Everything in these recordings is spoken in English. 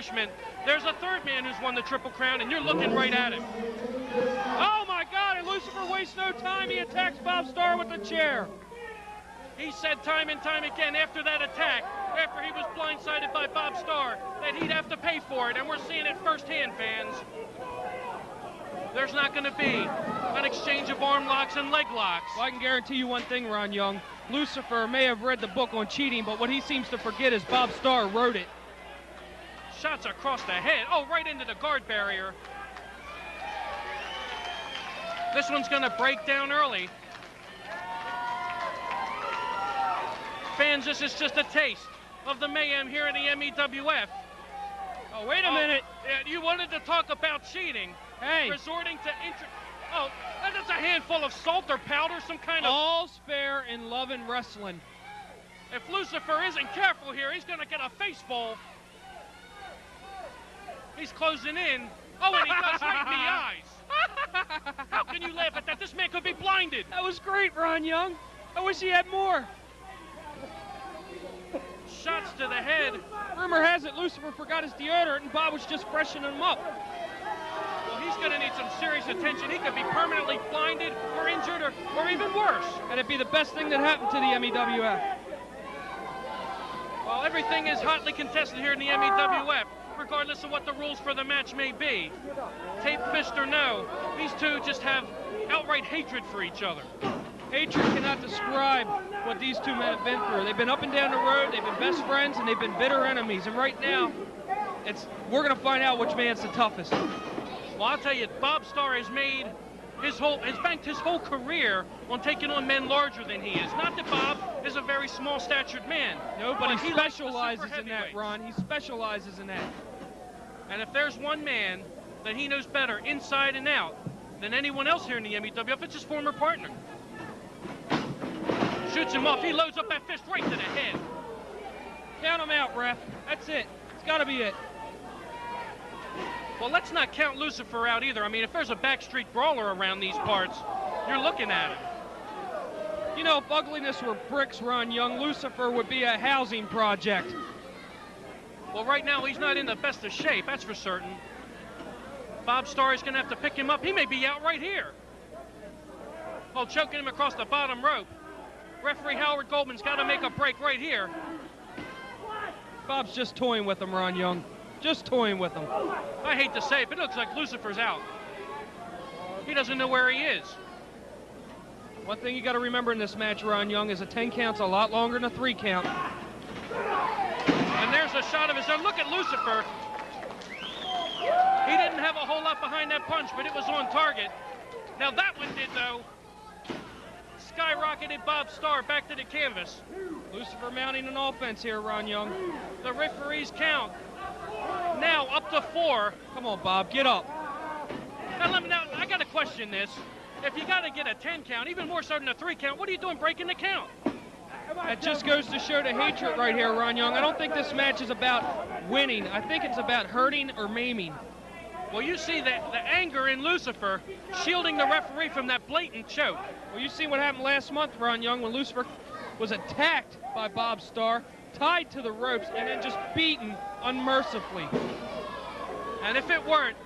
punishment. There's a third man who's won the Triple Crown, and you're looking right at him. Oh, my God, and Lucifer wastes no time. He attacks Bob Starr with a chair. He said time and time again after that attack, after he was blindsided by Bob Starr, that he'd have to pay for it, and we're seeing it firsthand, fans. There's not going to be an exchange of arm locks and leg locks. Well, I can guarantee you one thing, Ron Young. Lucifer may have read the book on cheating, but what he seems to forget is Bob Starr wrote it. Shots across the head. Oh, right into the guard barrier. This one's going to break down early. Fans, this is just a taste of the mayhem here in the MEWF. Oh, wait a minute. Yeah, you wanted to talk about cheating. Hey. Resorting to oh, that's a handful of salt or powder, some kind of... All's fair in love and wrestling. If Lucifer isn't careful here, he's going to get a face full. He's closing in. Oh, and he does right in the eyes. How can you laugh at that? This man could be blinded. That was great, Ron Young. I wish he had more. Shots to the head. Rumor has it Lucifer forgot his deodorant and Bob was just freshening him up. Well, he's going to need some serious attention. He could be permanently blinded or injured or even worse. And it'd be the best thing that happened to the MEWF. Well, everything is hotly contested here in the MEWF, regardless of what the rules for the match may be. Tape, fist, or no, these two just have outright hatred for each other. Hatred cannot describe what these two men have been through. They've been up and down the road, they've been best friends, and they've been bitter enemies. And right now, we're going to find out which man's the toughest. Well, I'll tell you, Bob Starr has banked his whole career on taking on men larger than he is. Not that Bob is a very small-statured man. No, but he specializes in that, Ron. He specializes in that. And if there's one man that he knows better inside and out than anyone else here in the MEWF, it's his former partner. Shoots him off. He loads up that fist right to the head. Count him out, ref. That's it. It's got to be it. Well, let's not count Lucifer out either. I mean, if there's a backstreet brawler around these parts, you're looking at him. You know, if ugliness were bricks, Ron Young, Lucifer would be a housing project. Well, right now, he's not in the best of shape, that's for certain. Bob Starr is going to have to pick him up. He may be out right here. Oh, choking him across the bottom rope. Referee Howard Goldman's got to make a break right here. Bob's just toying with him, Ron Young. Just toying with him. I hate to say it, but it looks like Lucifer's out. He doesn't know where he is. One thing you got to remember in this match, Ron Young, is a 10 count's a lot longer than a 3 count. And there's a shot of his own. Look at Lucifer. He didn't have a whole lot behind that punch, but it was on target. Now that one did, though. Skyrocketed Bob Starr back to the canvas. Lucifer mounting an offense here, Ron Young. The referees count. Now up to 4. Come on, Bob, get up. Now, I got to question this. If you got to get a 10 count, even more so than a 3 count, what are you doing breaking the count? That just goes to show the hatred right here, Ron Young. I don't think this match is about winning. I think it's about hurting or maiming. Well, you see the anger in Lucifer shielding the referee from that blatant choke. Well, you see what happened last month, Ron Young, when Lucifer was attacked by Bob Starr, tied to the ropes, and then just beaten unmercifully. And if it weren't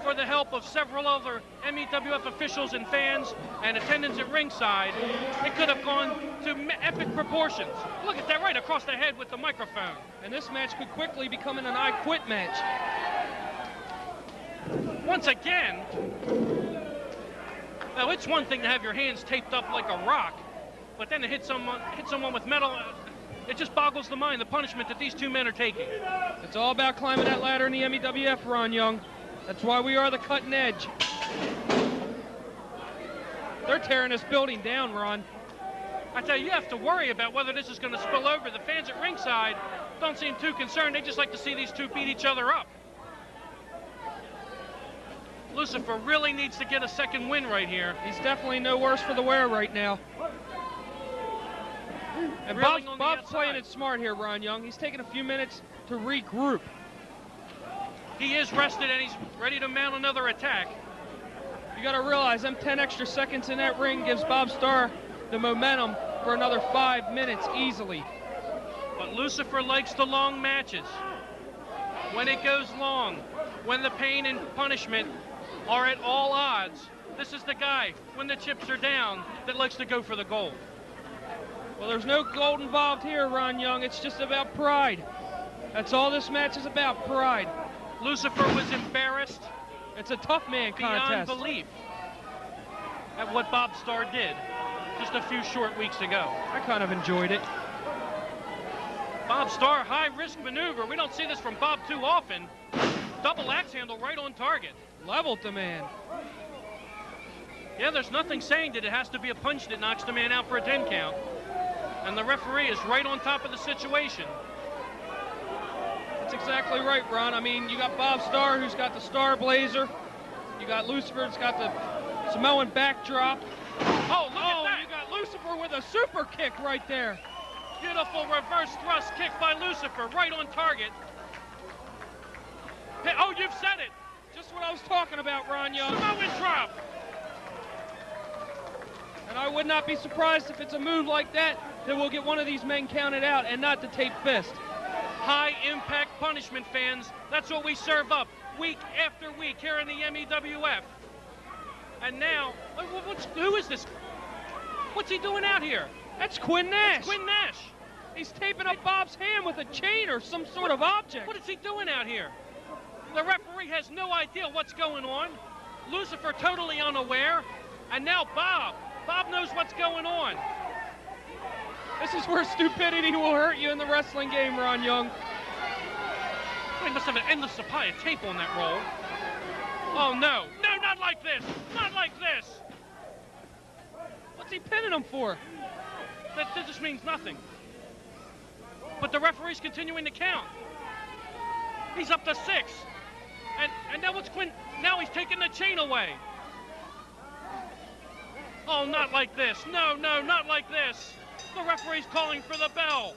for the help of several other MEWF officials and fans and attendants at ringside, it could have gone to epic proportions. Look at that right across the head with the microphone. And this match could quickly become an I Quit match. Once again, now it's one thing to have your hands taped up like a rock, but then to hit someone with metal, it just boggles the mind, the punishment that these two men are taking. It's all about climbing that ladder in the MEWF, Ron Young. That's why we are the cutting edge. They're tearing this building down, Ron. I tell you, you have to worry about whether this is going to spill over. The fans at ringside don't seem too concerned. They just like to see these two beat each other up. Lucifer really needs to get a second win right here. He's definitely no worse for the wear right now. And Bob's playing it smart here, Ron Young. He's taking a few minutes to regroup. He is rested and he's ready to mount another attack. You got to realize them 10 extra seconds in that ring gives Bob Starr the momentum for another 5 minutes easily. But Lucifer likes the long matches. when it goes long, when the pain and punishment are at all odds, this is the guy, when the chips are down, that likes to go for the gold. Well, there's no gold involved here, Ron Young. It's just about pride. That's all this match is about, pride. Lucifer was embarrassed. It's a tough man contest. Beyond belief at what Bob Starr did just a few short weeks ago. I kind of enjoyed it. Bob Starr, high-risk maneuver. We don't see this from Bob too often. Double axe handle right on target. Leveled the man. Yeah, there's nothing saying that it has to be a punch that knocks the man out for a 10 count. And the referee is right on top of the situation. That's exactly right, Ron. I mean, you got Bob Starr, who's got the Star Blazer. You got Lucifer, who's got the Samoan backdrop. Oh, look at that! You got Lucifer with a super kick right there. Beautiful reverse thrust kick by Lucifer, right on target. Hey, oh, you've said it! Just what I was talking about, Ron Young. Samoan drop! And I would not be surprised if it's a move like that we'll get one of these men counted out and not the taped fist. High impact punishment, fans. That's what we serve up week after week here in the MEWF. And now, who is this? What's he doing out here? That's Quinn Nash. It's Quinn Nash. He's taping up Bob's hand with a chain or some sort of object. What is he doing out here? The referee has no idea what's going on. Lucifer totally unaware. And now Bob knows what's going on. This is where stupidity will hurt you in the wrestling game, Ron Young. He must have an endless supply of tape on that roll. Oh, no. No, not like this. Not like this. What's he pinning him for? That just means nothing. But the referee's continuing to count. He's up to 6. And now what's Quinn? Now he's taking the chain away. Oh, not like this. No, not like this. The referee's calling for the bell.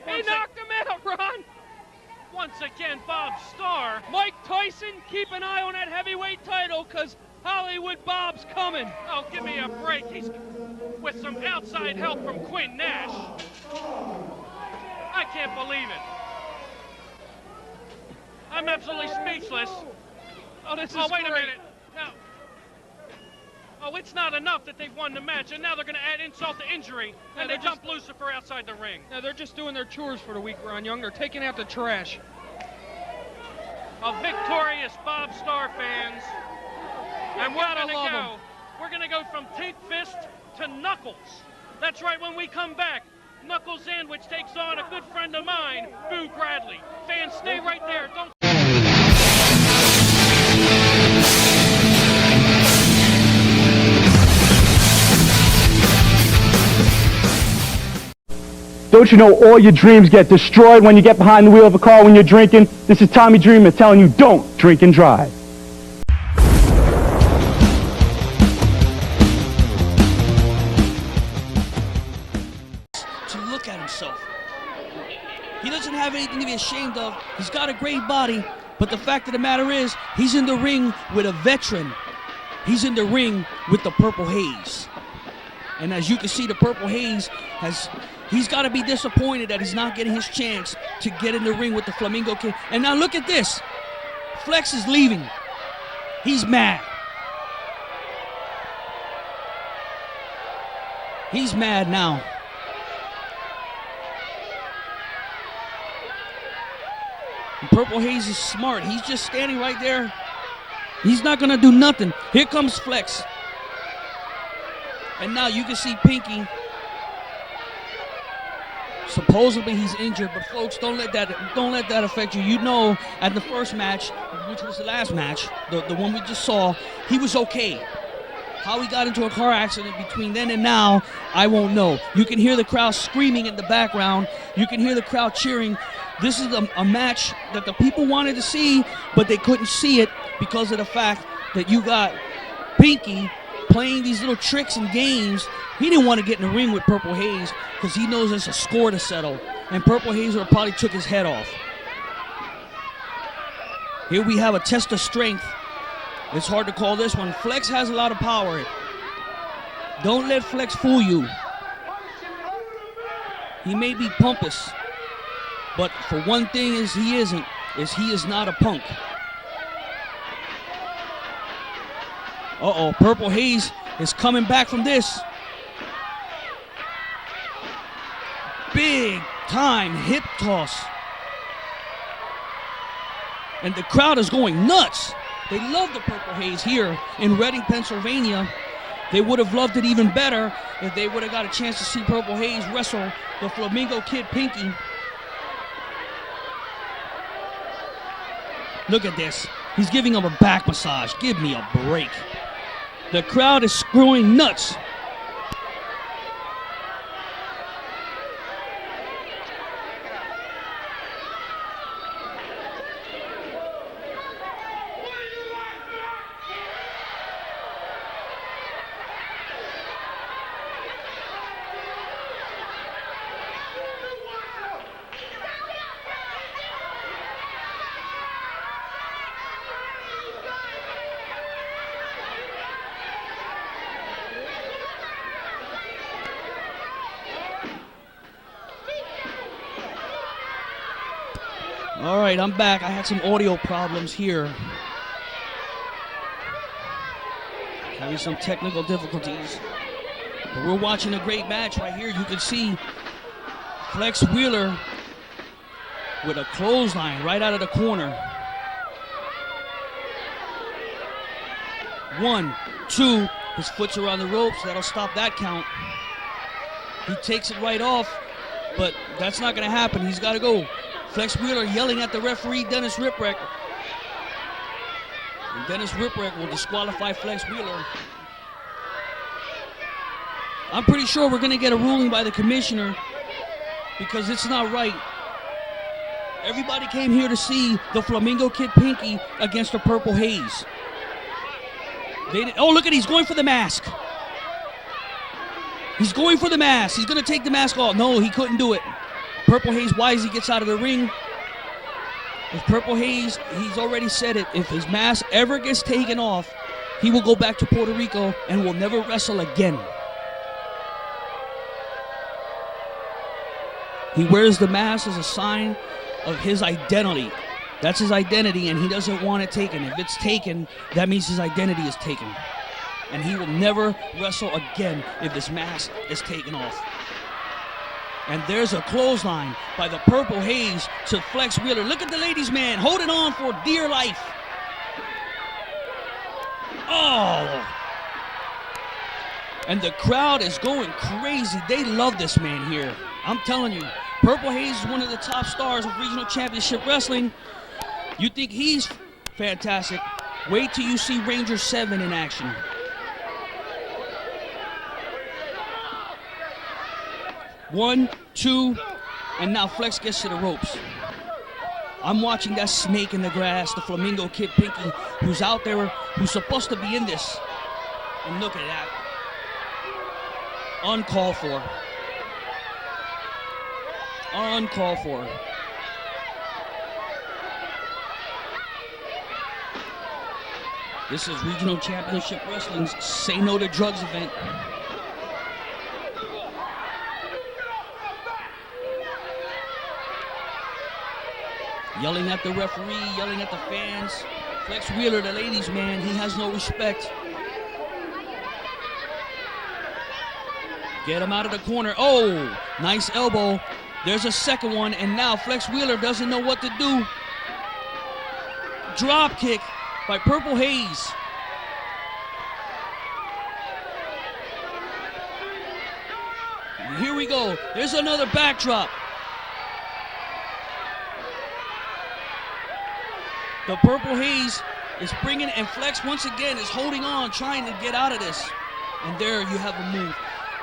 He knocked him out, Ron. Once again, Bob Starr. Mike Tyson, keep an eye on that heavyweight title, because Hollywood Bob's coming. Oh, give me a break. He's with some outside help from Quinn Nash. I can't believe it. I'm absolutely speechless. Oh, this is wait great. a minute. Now, it's not enough that they've won the match, and now they're going to add insult to injury, and they dump Lucifer outside the ring. No, they're just doing their chores for the week, Ron Young. They're taking out the trash. A victorious Bob Starr, fans. And we're going to go from tape fist to knuckles. That's right, when we come back, Knuckles Sandwich takes on a good friend of mine, Boo Bradley. Fans, stay right there. Don't. Don't you know all your dreams get destroyed when you get behind the wheel of a car when you're drinking? This is Tommy Dreamer telling you, don't drink and drive. To look at himself. He doesn't have anything to be ashamed of. He's got a great body, but the fact of the matter is, he's in the ring with a veteran. He's in the ring with the Purple Haze. And as you can see, the Purple Haze he's got to be disappointed that he's not getting his chance to get in the ring with the Flamingo Kid. And now look at this. Flexx is leaving. He's mad. He's mad now. And Purple Haze is smart. He's just standing right there. He's not going to do nothing. Here comes Flexx. And now you can see Pinky. Supposedly he's injured, but folks, don't let that affect you. You know, at the first match, which was the last match, the one we just saw, he was okay. How he got into a car accident between then and now, I won't know. You can hear the crowd screaming in the background. You can hear the crowd cheering. This is a match that the people wanted to see, but they couldn't see it because of the fact that you got Pinky playing these little tricks and games. He didn't want to get in the ring with Purple Haze because he knows there's a score to settle. And Purple Haze would have probably took his head off. Here we have a test of strength. It's hard to call this one. Flexx has a lot of power. Don't let Flexx fool you. He may be pompous, but for one thing is he isn't. is he is not a punk. Uh-oh, Purple Haze is coming back from this. Big time hip toss. And the crowd is going nuts. They love the Purple Haze here in Reading, Pennsylvania. They would have loved it even better if they would have got a chance to see Purple Haze wrestle the Flamingo Kid Pinky. Look at this. He's giving him a back massage. Give me a break. The crowd is screwing nuts. All right, I'm back. I had some audio problems here. Having some technical difficulties. But we're watching a great match right here. You can see Flexx Wheeler with a clothesline right out of the corner. 1, 2, his foot's around the ropes. That'll stop that count. He takes it right off, but that's not going to happen. He's got to go. Flexx Wheeler yelling at the referee, Dennis Ripwreck. And Dennis Ripwreck will disqualify Flexx Wheeler. I'm pretty sure we're going to get a ruling by the commissioner because it's not right. Everybody came here to see the Flamingo Kid Pinky against the Purple Haze. Oh, look at it. He's going for the mask. He's going for the mask. He's going to take the mask off. No, he couldn't do it. Purple Haze wisely gets out of the ring. If Purple Haze, he's already said it, if his mask ever gets taken off, he will go back to Puerto Rico and will never wrestle again. He wears the mask as a sign of his identity. That's his identity, and he doesn't want it taken. If it's taken, that means his identity is taken. And he will never wrestle again if his mask is taken off. And there's a clothesline by the Purple Haze to Flexx Wheeler. Look at the ladies' man holding on for dear life. Oh! And the crowd is going crazy. They love this man here. I'm telling you, Purple Haze is one of the top stars of regional championship wrestling. You think he's fantastic? Wait till you see Ranger 7 in action. One, two, and now Flexx gets to the ropes. I'm watching that snake in the grass, the Flamingo Kid Pinky, who's out there, who's supposed to be in this. And look at that. Uncalled for. Uncalled for. This is Regional Championship Wrestling's Say No to Drugs event. Yelling at the referee, yelling at the fans. Flexx Wheeler, the ladies' man, he has no respect. Get him out of the corner. Oh, nice elbow. There's a second one, and now Flexx Wheeler doesn't know what to do. Drop kick by Purple Haze. And here we go. There's another backdrop. The Purple Haze is bringing, and Flexx once again is holding on, trying to get out of this. And there you have a move.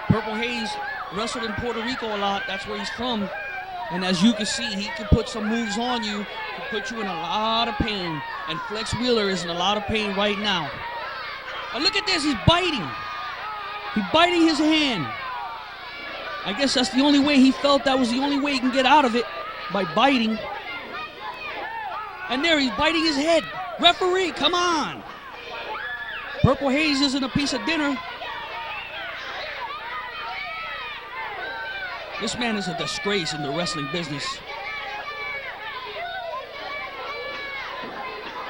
Purple Haze wrestled in Puerto Rico a lot. That's where he's from. And as you can see, he can put some moves on you to put you in a lot of pain. And Flexx Wheeler is in a lot of pain right now. Oh, look at this, he's biting. He's biting his hand. I guess that's the only way he felt that was the only way he can get out of it, by biting. And there, he's biting his head. Referee, come on. Purple Haze isn't a piece of dinner. This man is a disgrace in the wrestling business.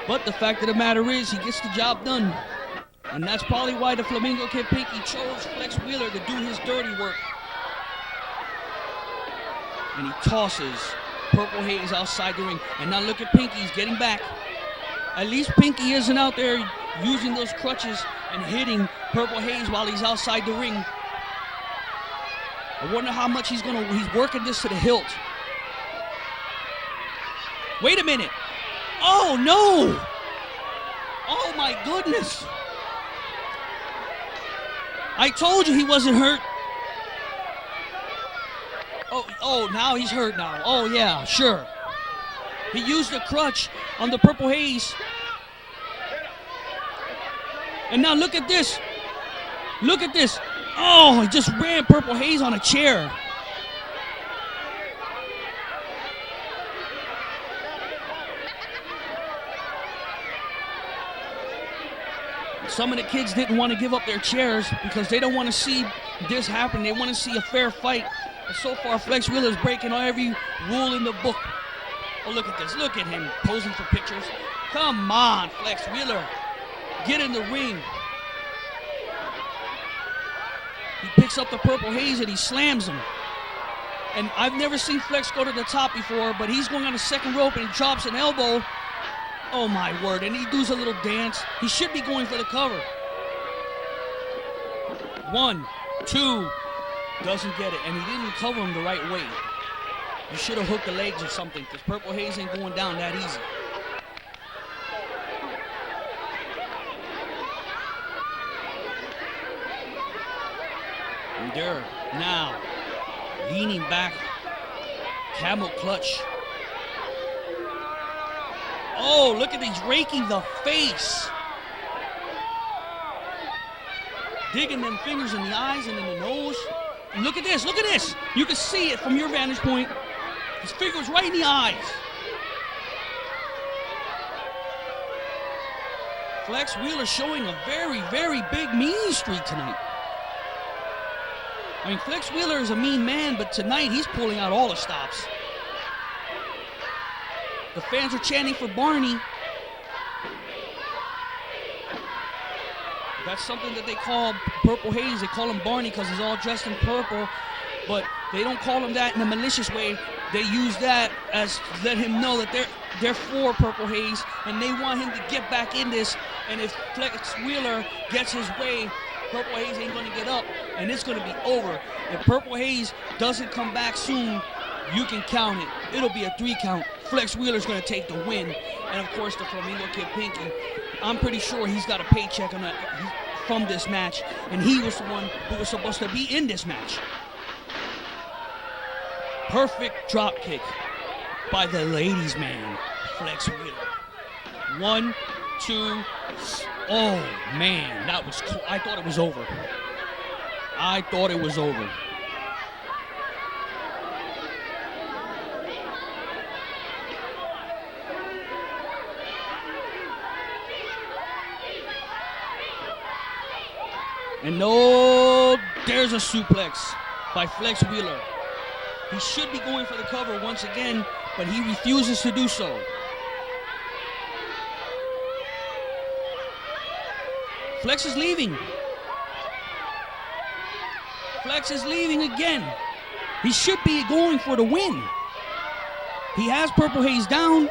But the fact of the matter is, he gets the job done. And that's probably why the Flamingo Kid Pinky chose Flexx Wheeler to do his dirty work. And he tosses Purple Haze outside the ring. And now look at Pinky, he's getting back. At least Pinky isn't out there using those crutches and hitting Purple Haze while he's outside the ring. I wonder how much he's working this to the hilt. Wait a minute. Oh, no. Oh, my goodness. I told you he wasn't hurt. Oh, now he's hurt now. Oh, yeah, sure. He used the crutch on the Purple Haze. And now look at this. Look at this. Oh, he just ran Purple Haze on a chair. Some of the kids didn't want to give up their chairs because they don't want to see this happen. They want to see a fair fight. But so far, Flexx Wheeler is breaking every rule in the book. Oh, look at this. Look at him posing for pictures. Come on, Flexx Wheeler. Get in the ring. He picks up the Purple Haze and he slams him. And I've never seen Flexx go to the top before, but he's going on the second rope and he drops an elbow. Oh, my word. And he does a little dance. He should be going for the cover. 1, 2. Doesn't get it. And he didn't cover him the right way. You should have hooked the legs or something because Purple Haze ain't going down that easy. And there, now, leaning back, camel clutch. Oh, look at these, raking the face. Digging them fingers in the eyes and in the nose. And look at this, look at this. You can see it from your vantage point. His fingers right in the eyes. Flexx Wheeler showing a very, very big mean streak tonight. I mean, Flexx Wheeler is a mean man, but tonight he's pulling out all the stops. The fans are chanting for Barney. That's something that they call Purple Haze. They call him Barney because he's all dressed in purple, but they don't call him that in a malicious way. They use that as to let him know that they're for Purple Haze and they want him to get back in this. And if Flexx Wheeler gets his way, Purple Haze ain't going to get up, and it's going to be over. If Purple Haze doesn't come back soon, you can count it. It'll be a 3 count. Flexx Wheeler's going to take the win. And, of course, the Flamingo Kid Pinky, I'm pretty sure he's got a paycheck on that from this match, and he was the one who was supposed to be in this match. Perfect drop kick by the ladies' man, Flexx Wheeler. 1, 2, oh, man, that was cool. I thought it was over. I thought it was over. And no, there's a suplex by Flexx Wheeler. He should be going for the cover once again, but he refuses to do so. Flexx is leaving. Flexx is leaving again. He should be going for the win. He has Purple Haze down.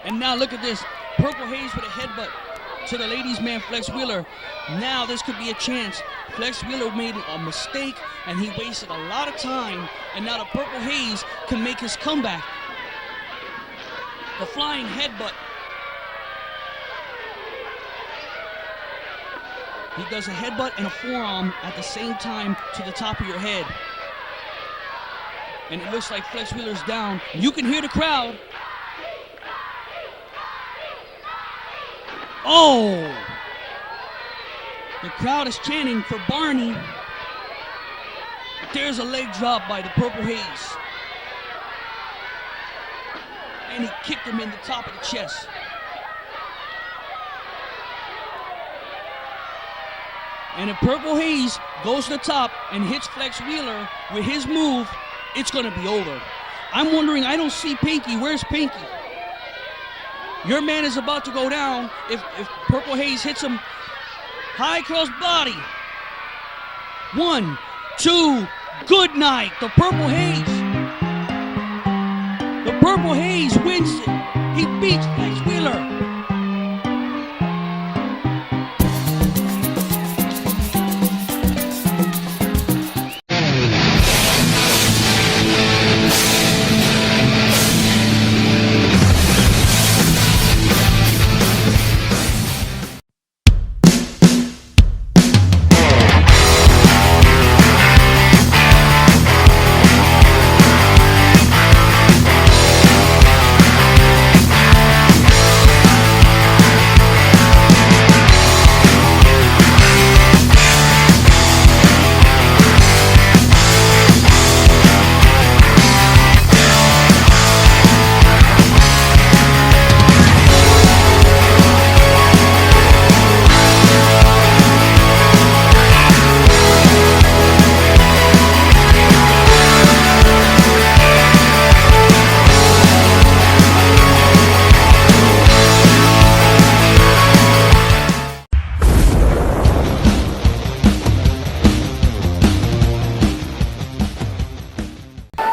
And now look at this. Purple Haze with a headbutt to the ladies' man, Flexx Wheeler. Now this could be a chance. Flexx Wheeler made a mistake and he wasted a lot of time. And now the Purple Haze can make his comeback. The flying headbutt. He does a headbutt and a forearm at the same time to the top of your head. And it looks like Flexx Wheeler's down. You can hear the crowd. Oh! The crowd is chanting for Barney. There's a leg drop by the Purple Haze. And he kicked him in the top of the chest. And if Purple Haze goes to the top and hits Flexx Wheeler with his move, it's going to be over. I'm wondering, I don't see Pinky. Where's Pinky? Your man is about to go down if Purple Haze hits him high cross body. 1, 2, good night. The Purple Haze. The Purple Haze wins it. He beats Flexx Wheeler.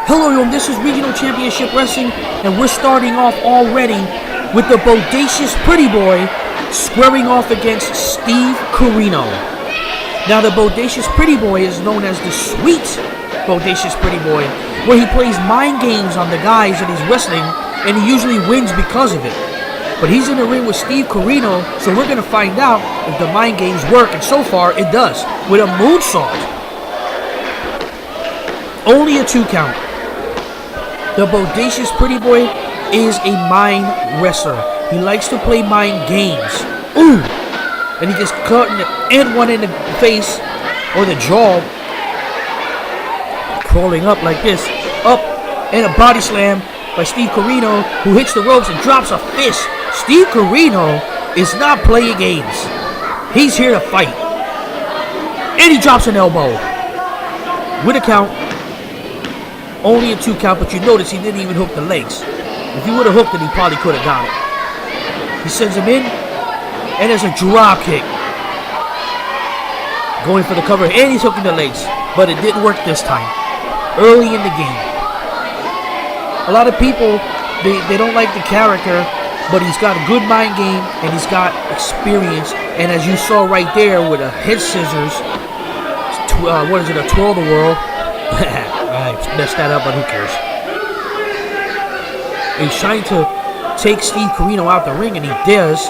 Hello, everyone. This is Regional Championship Wrestling, and we're starting off already with the Bodacious Pretty Boy squaring off against Steve Corino. Now, the Bodacious Pretty Boy is known as the Sweet Bodacious Pretty Boy, where he plays mind games on the guys that he's wrestling, and he usually wins because of it. But he's in the ring with Steve Corino, so we're going to find out if the mind games work, and so far it does, with a moonsault. Only a 2 count. The Bodacious Pretty Boy is a mind wrestler. He likes to play mind games. Ooh! And he gets caught and one in the face or the jaw. Crawling up like this. Up and a body slam by Steve Corino, who hits the ropes and drops a fist. Steve Corino is not playing games. He's here to fight. And he drops an elbow. With a count. Only a 2 count, but you notice he didn't even hook the legs. If he would have hooked it, he probably could have got it. He sends him in, and there's a drop kick. Going for the cover, and he's hooking the legs, but it didn't work this time. Early in the game. A lot of people, they don't like the character, but he's got a good mind game, and he's got experience. And as you saw right there with a head scissors, what is it, a twirl the world? I messed that up, but who cares? He's trying to take Steve Corino out the ring, and he does.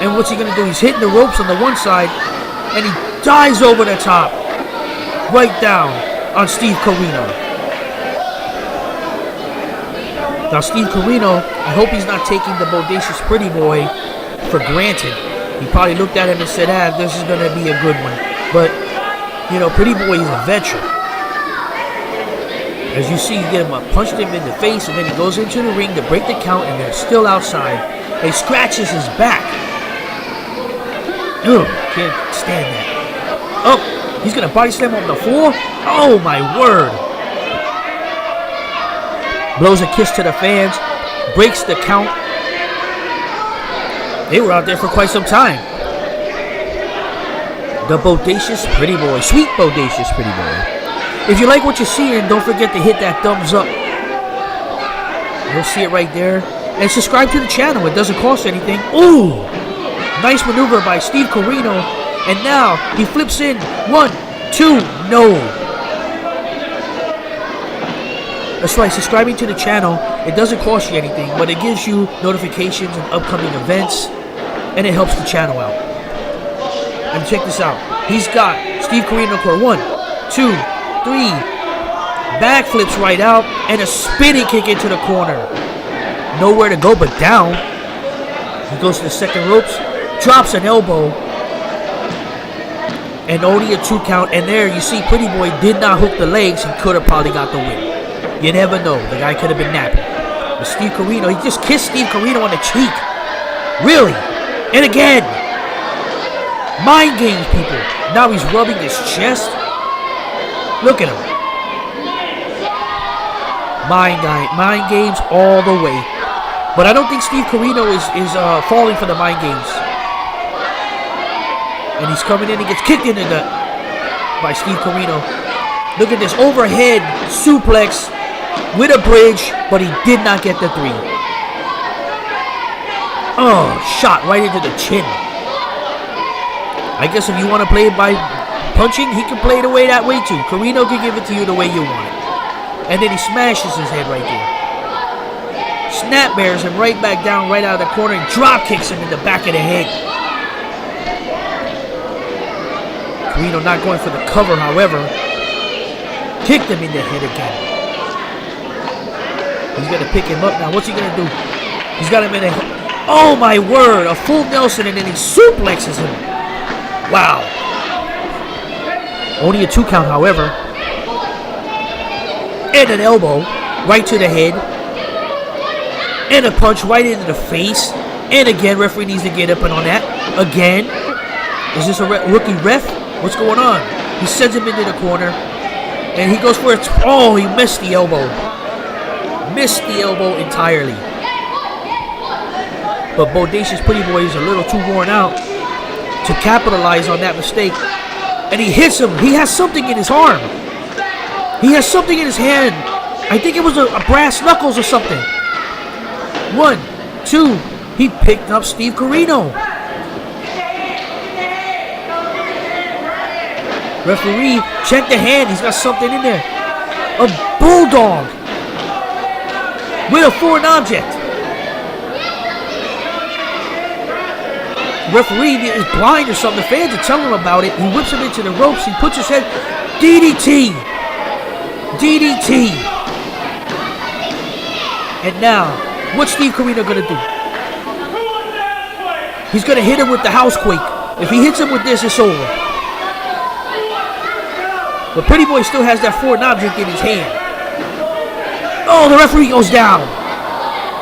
And what's he going to do? He's hitting the ropes on the one side, and he dives over the top. Right down on Steve Corino. Now, Steve Corino, I hope he's not taking the Bodacious Pretty Boy for granted. He probably looked at him and said, this is going to be a good one. But, you know, Pretty Boy is a veteran. As you see, punched him in the face, and then he goes into the ring to break the count, and they're still outside. And he scratches his back. Ugh, can't stand that. Oh, he's going to body slam on the floor? Oh, my word. Blows a kiss to the fans, breaks the count. They were out there for quite some time. The Bodacious Pretty Boy, Sweet Bodacious Pretty Boy. If you like what you're seeing, don't forget to hit that thumbs up. You'll see it right there. And subscribe to the channel. It doesn't cost anything. Ooh! Nice maneuver by Steve Corino. And now he flips in. 1, 2, no. That's right, subscribing to the channel, it doesn't cost you anything, but it gives you notifications of upcoming events, and it helps the channel out. And check this out. He's got Steve Corino for 1, 2, 3, backflips right out, and a spinning kick into the corner. Nowhere to go but down. He goes to the second ropes, drops an elbow, and only a 2 count. And there you see Pretty Boy did not hook the legs. He could have probably got the win. You never know. The guy could have been napping. But Steve Corino, he just kissed Steve Corino on the cheek. Really? And again. Mind games, people. Now he's rubbing his chest. Look at him. Mind games all the way. But I don't think Steve Corino is falling for the mind games. And he's coming in. He gets kicked in the nut by Steve Corino. Look at this overhead suplex with a bridge, but he did not get the 3. Oh, shot right into the chin. I guess if you want to play it by punching, he can play it away that way too. Corino can give it to you the way you want it. And then he smashes his head right there. Snap bears him right back down, right out of the corner, and drop kicks him in the back of the head. Corino not going for the cover, however. Kicked him in the head again. He's going to pick him up now. What's he going to do? He's got him in a... Oh my word! A full Nelson, and then he suplexes him. Wow. Only a 2 count, however. And an elbow right to the head. And a punch right into the face. And again, referee needs to get up and on that. Again. Is this a rookie ref? What's going on? He sends him into the corner. And he goes for it. Oh, he missed the elbow. Missed the elbow entirely. But Bodacious Pretty Boy is a little too worn out to capitalize on that mistake. And he hits him. He has something in his arm. He has something in his hand. I think it was a brass knuckles or something. 1, 2. He picked up Steve Corino. Referee, check the hand. He's got something in there. A bulldog with a foreign object. Referee is blind or something. The fans are telling him about it. He whips him into the ropes. He puts his head. DDT. DDT. And now, what's Steve Corino going to do? He's going to hit him with the housequake. If he hits him with this, it's over. But Pretty Boy still has that foreign object in his hand. Oh, the referee goes down.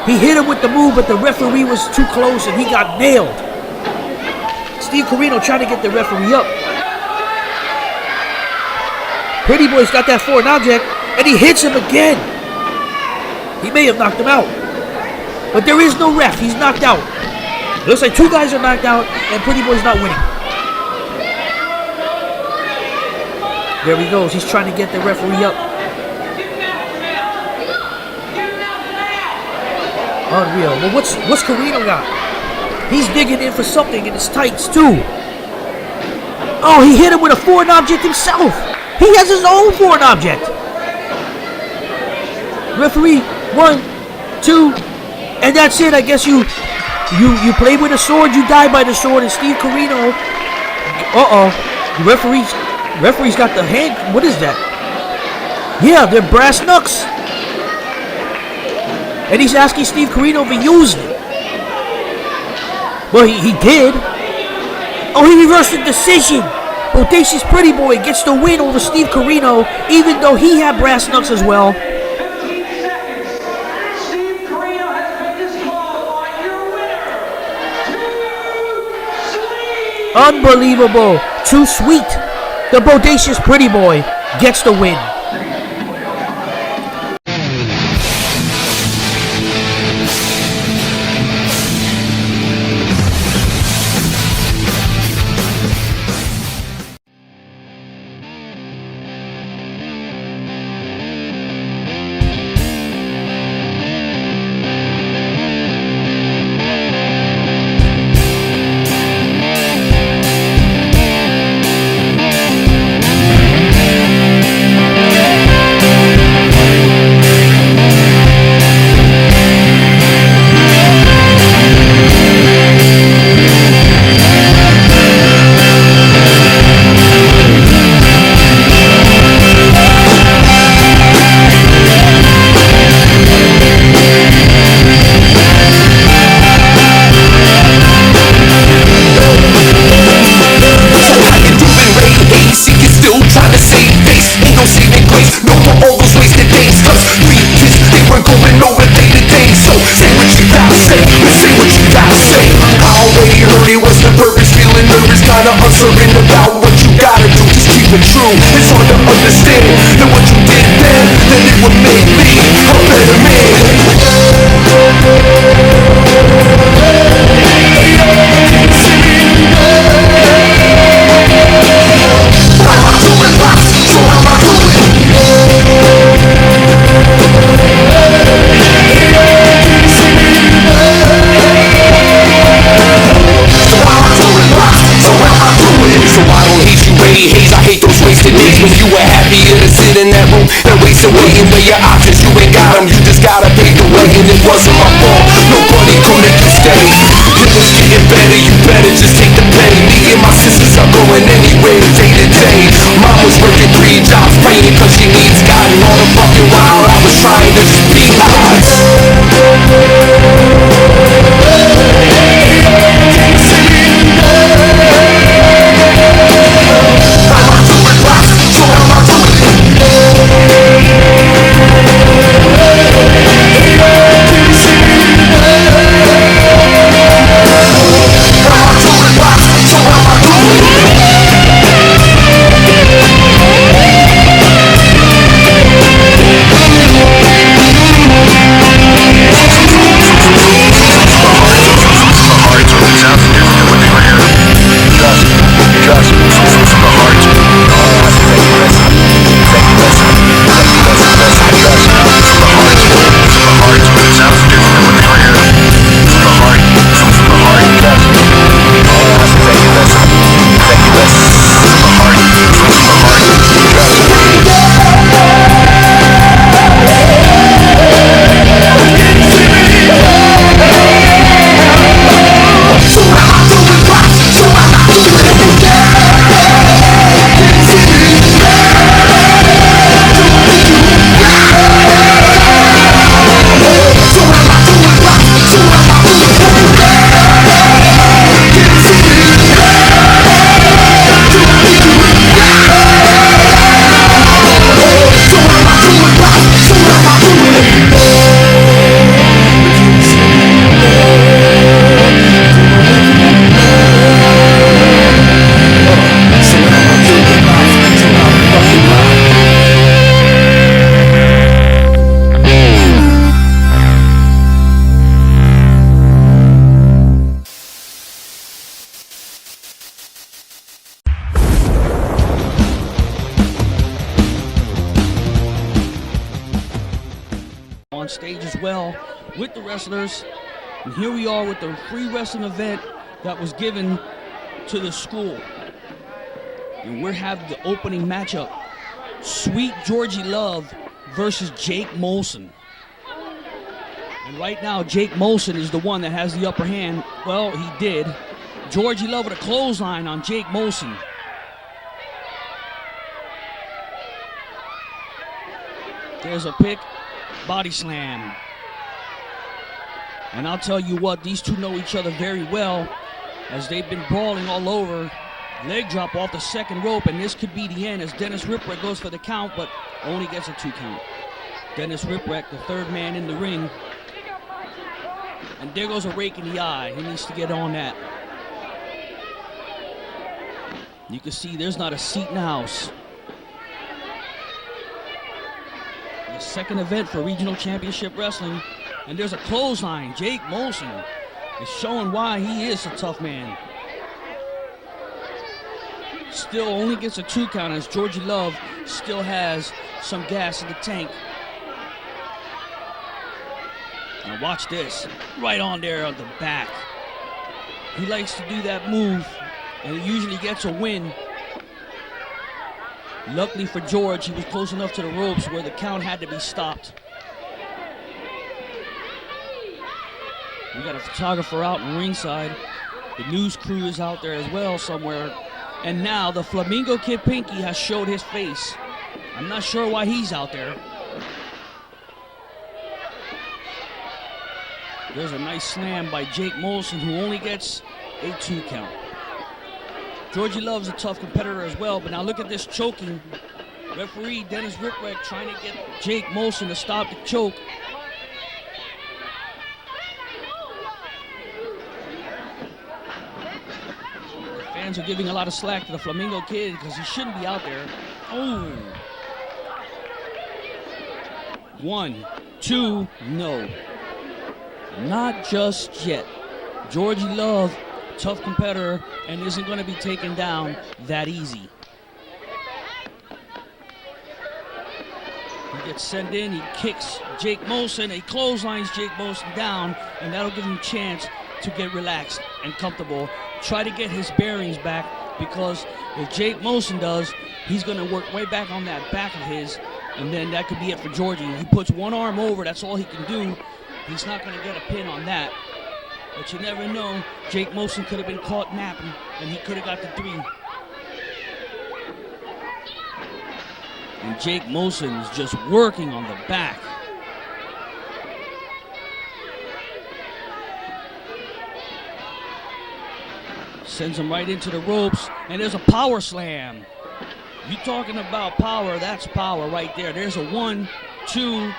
He hit him with the move, but the referee was too close and he got nailed. Steve Corino trying to get the referee up. Pretty Boy's got that foreign object, and he hits him again. He may have knocked him out. But there is no ref. He's knocked out. It looks like 2 guys are knocked out, and Pretty Boy's not winning. There he goes. He's trying to get the referee up. Unreal. Well, what's Corino got? He's digging in for something in his tights, too. Oh, he hit him with a foreign object himself. He has his own foreign object. Referee, 1, 2, and that's it. I guess you play with a sword, you die by the sword, and Steve Corino. The referee's got the hand. What is that? Yeah, they're brass knucks. And he's asking Steve Corino if he used it. Well, he did. Oh, he reversed the decision. Bodacious Pretty Boy gets the win over Steve Corino, even though he had brass knucks as well. Steve Corino has been disqualified. Your winner, Too Sweet. Unbelievable. Too Sweet. The Bodacious Pretty Boy gets the win. true. It's hard to understand that what you did then it would make me a better man. Haze, I hate those wasted days when you were happier to sit in that room and waste away and weigh your options. You ain't got them, you just gotta pay the way, and it wasn't my fault. Nobody could make you stay. It was getting better, you better just take the pain. Me and my sisters are going anywhere day to day. Mom was working 3 jobs, praying cause she needs God, and all the fucking while I was trying to just be honest. On stage as well with the wrestlers, and here we are with the free wrestling event that was given to the school, and we're having the opening matchup: Sweet Georgie Love versus Jake Molson. And right now Jake Molson is the one that has the upper hand. Well, he did. Georgie Love with a clothesline on Jake Molson. There's a pick. Body slam. And I'll tell you what, these two know each other very well, as they've been brawling all over. Leg drop off the second rope, and this could be the end as Dennis Ripwreck goes for the count, but only gets a 2 count. Dennis Ripwreck, the third man in the ring. And there goes a rake in the eye. He needs to get on that. You can see there's not a seat in the house. The second event for Regional Championship Wrestling, and there's a clothesline. Jake Molson is showing why he is a tough man. Still only gets a 2 count as Georgie Love still has some gas in the tank. Now watch this, right on there on the back. He likes to do that move, and he usually gets a win. Luckily for George, he was close enough to the ropes where the count had to be stopped. We got a photographer out in ringside. The news crew is out there as well somewhere. And now the Flamingo Kid Pinky has showed his face. I'm not sure why he's out there. There's a nice slam by Jake Molson, who only gets a 2 count. Georgie Love's a tough competitor as well, but now look at this choking. Referee Dennis Ripwreck trying to get Jake Molson to stop the choke. The fans are giving a lot of slack to the Flamingo Kid because he shouldn't be out there. Oh. 1, 2, no. Not just yet. Georgie Love, tough competitor, and isn't going to be taken down that easy. He gets sent in, he kicks Jake Molson, he clotheslines Jake Molson down, and that'll give him a chance to get relaxed and comfortable. Try to get his bearings back, because if Jake Molson does, he's going to work right back on that back of his, and then that could be it for Georgie. He puts one arm over, that's all he can do. He's not going to get a pin on that. But you never know, Jake Molson could have been caught napping, and he could have got the 3. And Jake Molson is just working on the back. Sends him right into the ropes, and there's a power slam. You talking about power, that's power right there. There's a 1, 2,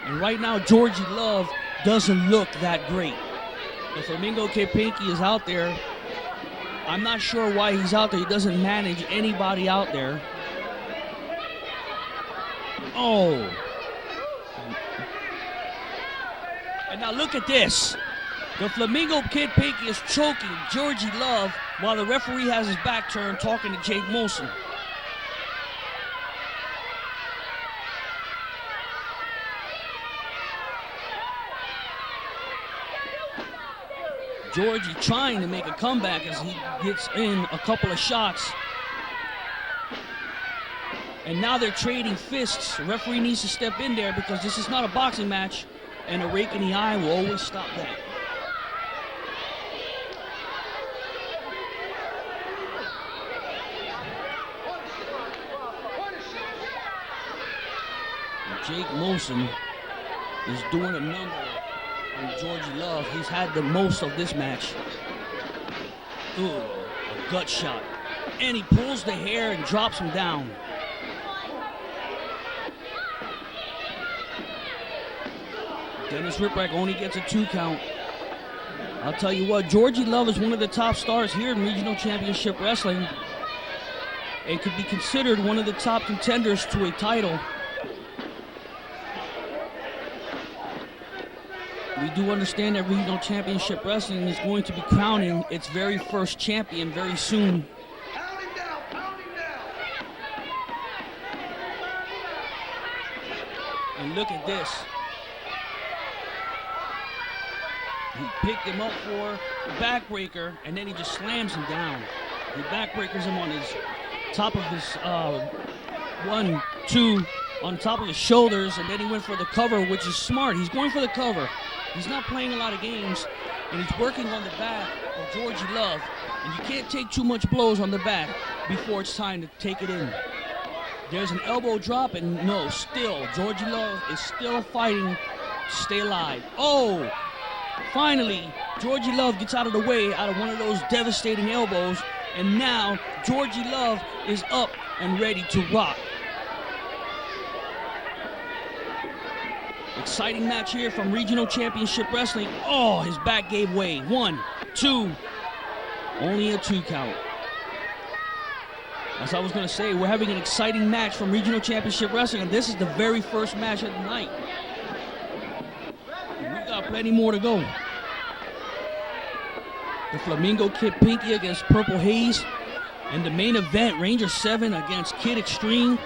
and right now Georgie Love doesn't look that great. The Flamingo Kid Pinky is out there. I'm not sure why he's out there. He doesn't manage anybody out there. Oh. And now look at this. The Flamingo Kid Pinky is choking Georgie Love while the referee has his back turned talking to Jake Molson. Georgie trying to make a comeback as he gets in a couple of shots. And now they're trading fists. The referee needs to step in there because this is not a boxing match, and a rake in the eye will always stop that. And Jake Molson is doing a number on Georgie Love. He's had the most of this match. Ooh, a gut shot. And he pulls the hair and drops him down. Dennis Riprack only gets a 2 count. I'll tell you what, Georgie Love is one of the top stars here in Regional Championship Wrestling and could be considered one of the top contenders to a title. We do understand that Regional Championship Wrestling is going to be crowning its very first champion very soon. And look at this. He picked him up for a backbreaker, and then he just slams him down. He backbreakers him on his top of his 1, 2, on top of his shoulders, and then he went for the cover, which is smart. He's going for the cover. He's not playing a lot of games, and he's working on the back of Georgie Love. And you can't take too much blows on the back before it's time to take it in. There's an elbow drop, and no, still, Georgie Love is still fighting to stay alive. Oh! Finally, Georgie Love gets out of the way out of one of those devastating elbows, and now Georgie Love is up and ready to rock. Exciting match here from Regional Championship Wrestling. Oh, his back gave way. 1, 2, only a 2 count. As I was going to say, we're having an exciting match from Regional Championship Wrestling, and this is the very first match of the night. We got plenty more to go. The Flamingo Kid Pinky against Purple Haze. And the main event, Ranger 7 against Kid Extreme.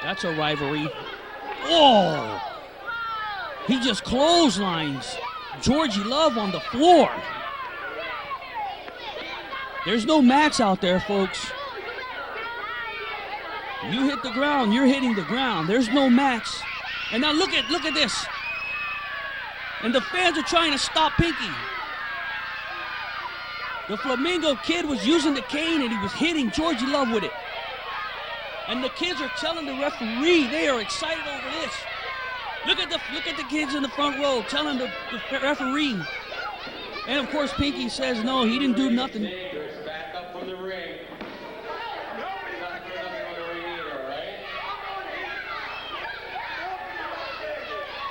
That's a rivalry. Oh! He just clotheslines Georgie Love on the floor. There's no mats out there, folks. You hit the ground, you're hitting the ground. There's no mats. And now look at this. And the fans are trying to stop Pinky. The Flamingo Kid was using the cane and he was hitting Georgie Love with it. And the kids are telling the referee they are excited over this. Look at the kids in the front row telling the referee. And of course Pinky says no, he didn't do nothing. Back up from the ring. Nobody's not doing nothing on the ring either, right?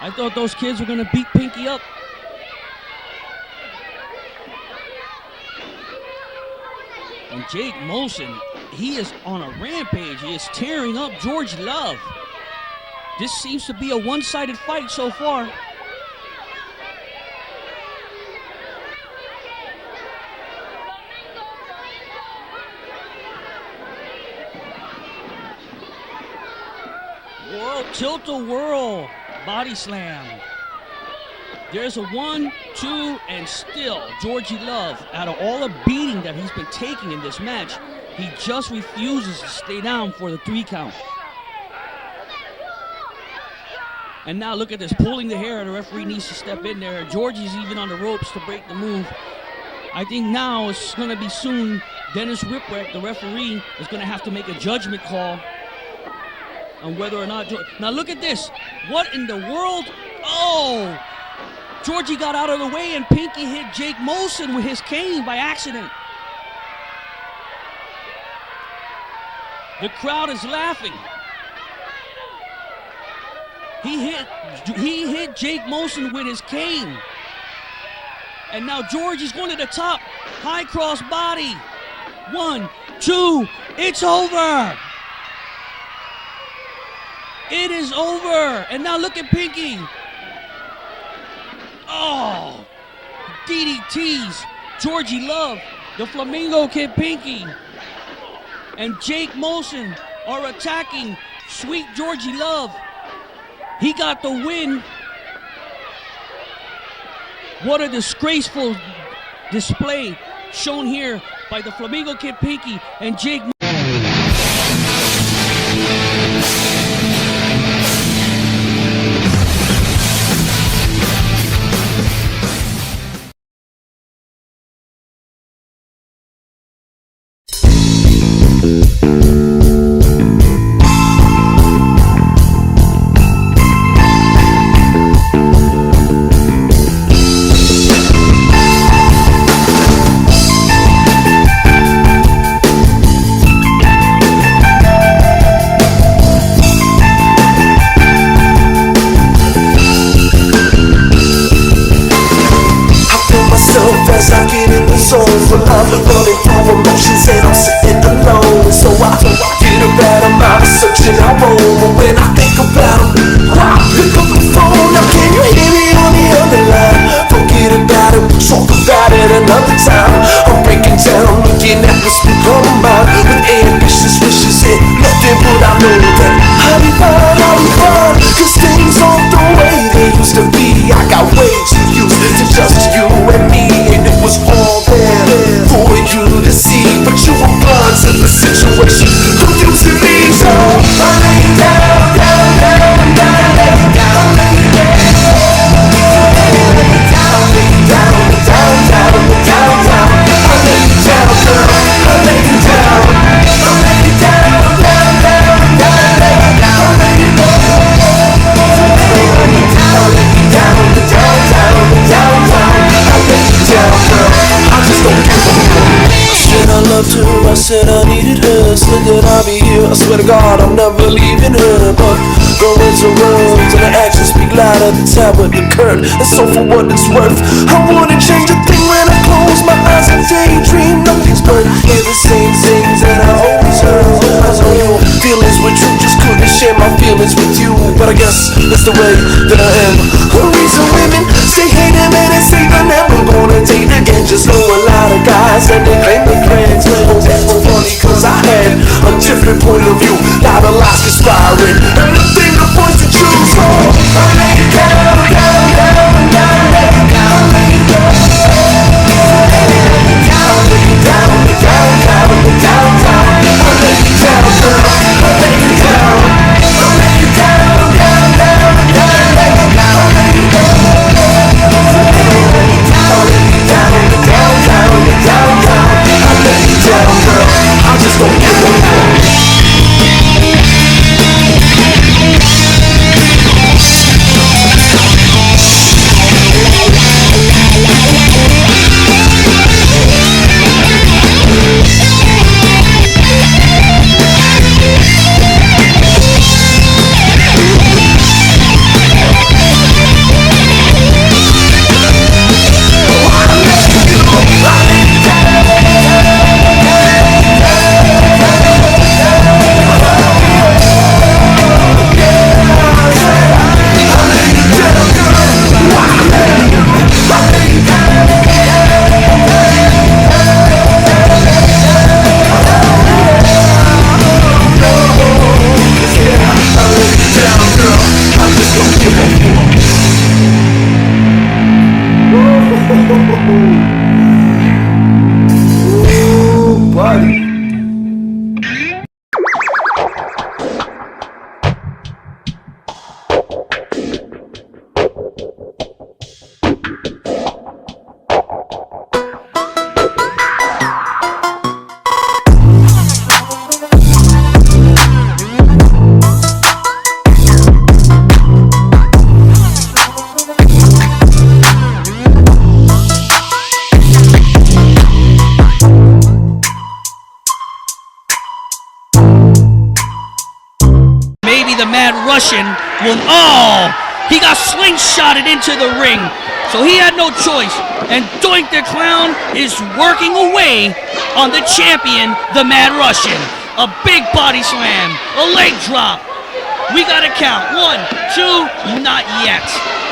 I thought those kids were gonna beat Pinky up. Jake Molson, he is on a rampage. He is tearing up Georgie Love. This seems to be a one-sided fight so far. World tilt-a-whirl body slam. There's a 1, 2, and still Georgie Love, out of all the beating that he's been taking in this match, he just refuses to stay down for the 3 count. And now look at this, pulling the hair. The referee needs to step in there. Georgie's even on the ropes to break the move. I think now it's going to be soon. Dennis Ripwreck, the referee, is going to have to make a judgment call on whether or not. Now look at this. What in the world? Oh! Georgie got out of the way and Pinky hit Jake Molson with his cane by accident. The crowd is laughing. He hit Jake Molson with his cane. And now Georgie's going to the top. High cross body. 1, 2, it's over. It is over. And now look at Pinky. Oh, DDTs. Georgie Love, the Flamingo Kid Pinky, and Jake Molson are attacking sweet Georgie Love. He got the win. What a disgraceful display shown here by the Flamingo Kid Pinky and Jake. As I get in the zone, when I'm running through emotions and I'm sitting alone. So I get a bad amount of searching I roam. But when I think about them, I pick up the phone. Now can you hear me on the other line? Forget about it, we'll talk about it another time. I'm breaking down, looking at what's become of mine, with ambitious wishes and nothing but I know that I'll be fine, cause things aren't the way they used to be. I got way too used to just you and me, and it was all there for you to see, but you were blind to the situation, confusing me. So I lay you down, down, down, down, down, down, lay you down, down, lay you down, down, down, down, down, I lay you down, girl, I lay you down, I lay you down, down, down, down, down, I lay you down, I lay you down, down, down, down, down, down, I lay you down, girl, I just don't give a fuck. I said I loved her, I said I needed her, said that I'll be here, I swear to God I'm never leaving her. But going to words and the actions speak louder than tower the curtain. And so for what it's worth, I wouldn't change a thing when I close my eyes and daydream. Nothing's but hear the same things that I always heard. I know your feelings were true, just couldn't share my feelings with you. But I guess that's the way that I am. The reason women stay hating men and say they're never gonna date again. Just know a lot of guys and they claim they're friends. Oh, that's so funny cause I had a different point of view. Now the lies conspiring and nothing to point to choose from. I lay it down, down, down, down, lay it down, lay it down, lay it down, lay it down, down, down, down, down. I lay it down, girl, I lay it down, I lay it down, down, down, down, lay it down, lay it down, lay it down, down, down, down, down. I lay it down, girl, I just don't give a fuck. the Mad Russian will... Oh! He got slingshotted into the ring. So he had no choice. And Doink the Clown is working away on the champion, the Mad Russian. A big body slam. A leg drop. We got to count. 1, 2, not yet.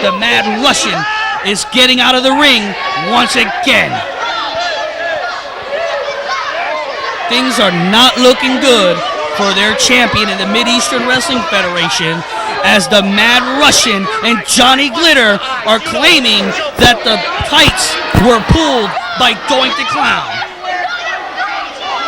The Mad Russian is getting out of the ring once again. Things are not looking good for their champion in the Mid-Eastern Wrestling Federation, as the Mad Russian and Johnny Glitter are claiming that the tights were pulled by Doink the Clown.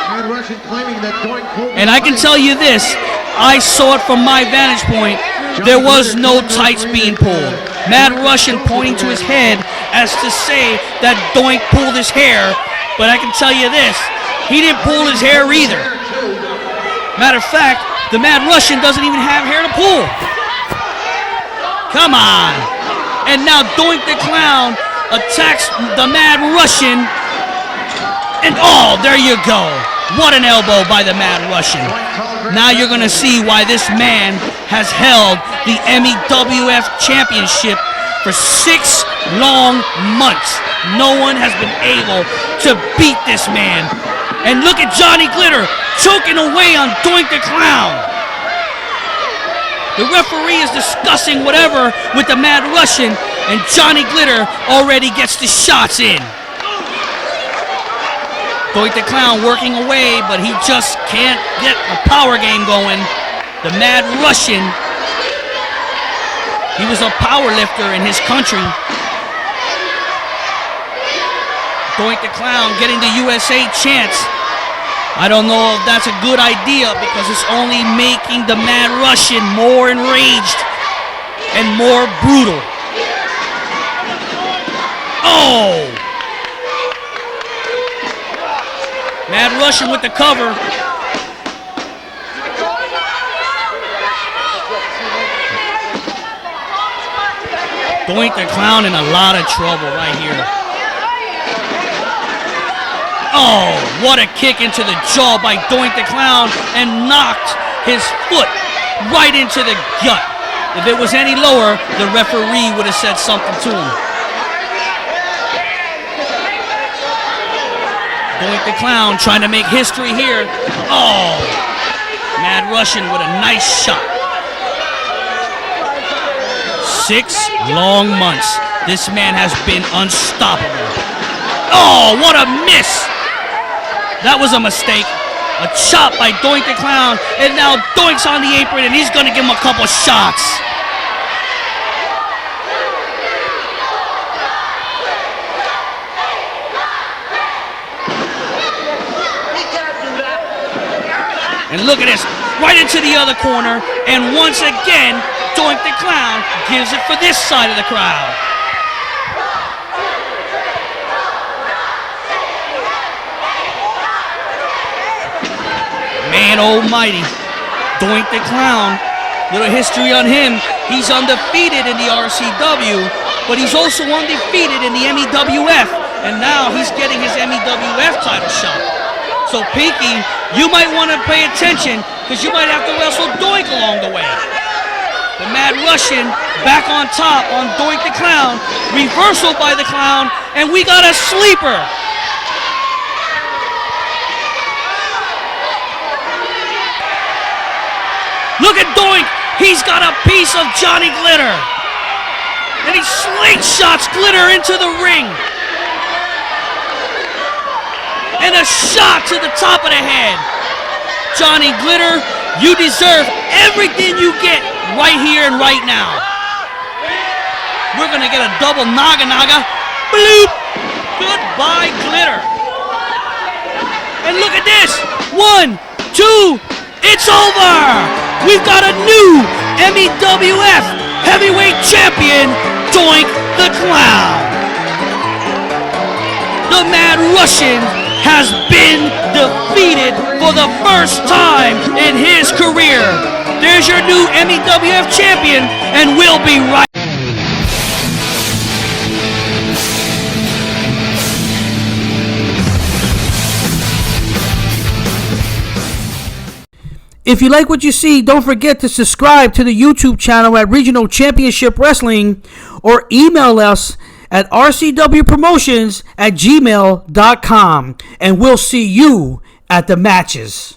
Mad Russian claiming that Doink pulled. And I can tell you this, I saw it from my vantage point, there was no tights being pulled. Mad Russian pointing to his head as to say that Doink pulled his hair, but I can tell you this, he didn't pull his hair either. Matter of fact, the Mad Russian doesn't even have hair to pull. Come on. And now Doink the Clown attacks the Mad Russian. And oh, there you go. What an elbow by the Mad Russian. Now you're going to see why this man has held the MEWF Championship for 6 long months. No one has been able to beat this man. And look at Johnny Glitter choking away on Doink the Clown. The referee is discussing whatever with the Mad Russian, and Johnny Glitter already gets the shots in. Doink the Clown working away, but he just can't get a power game going. The Mad Russian, he was a power lifter in his country. Doink the Clown getting the USA chance. I don't know if that's a good idea because it's only making the Mad Russian more enraged and more brutal. Oh! Mad Russian with the cover. Doink the Clown in a lot of trouble right here. Oh, what a kick into the jaw by Doink the Clown, and knocked his foot right into the gut. If it was any lower, the referee would have said something to him. Doink the Clown trying to make history here. Oh, Mad Russian with a nice shot. 6 long months. This man has been unstoppable. Oh, what a miss! That was a mistake. A chop by Doink the Clown, and now Doink's on the apron, and he's gonna give him a couple shots. And look at this, right into the other corner, and once again, Doink the Clown gives it for this side of the crowd. Man almighty, Doink the Clown, little history on him. He's undefeated in the RCW, but he's also undefeated in the MEWF, and now he's getting his MEWF title shot. So Pinky, you might want to pay attention, because you might have to wrestle Doink along the way. The Mad Russian back on top on Doink the Clown, reversal by the Clown, and we got a sleeper. Look at Doink, he's got a piece of Johnny Glitter. And he slingshots Glitter into the ring. And a shot to the top of the head. Johnny Glitter, you deserve everything you get right here and right now. We're gonna get a double naga naga. Bloop! Goodbye, Glitter. And look at this. 1, 2, it's over! We've got a new MEWF Heavyweight Champion, Doink the Clown. The Mad Russian has been defeated for the first time in his career. There's your new MEWF Champion, and we'll be right. If you like what you see, don't forget to subscribe to the YouTube channel at Regional Championship Wrestling or email us at rcwpromotions@gmail.com. And we'll see you at the matches.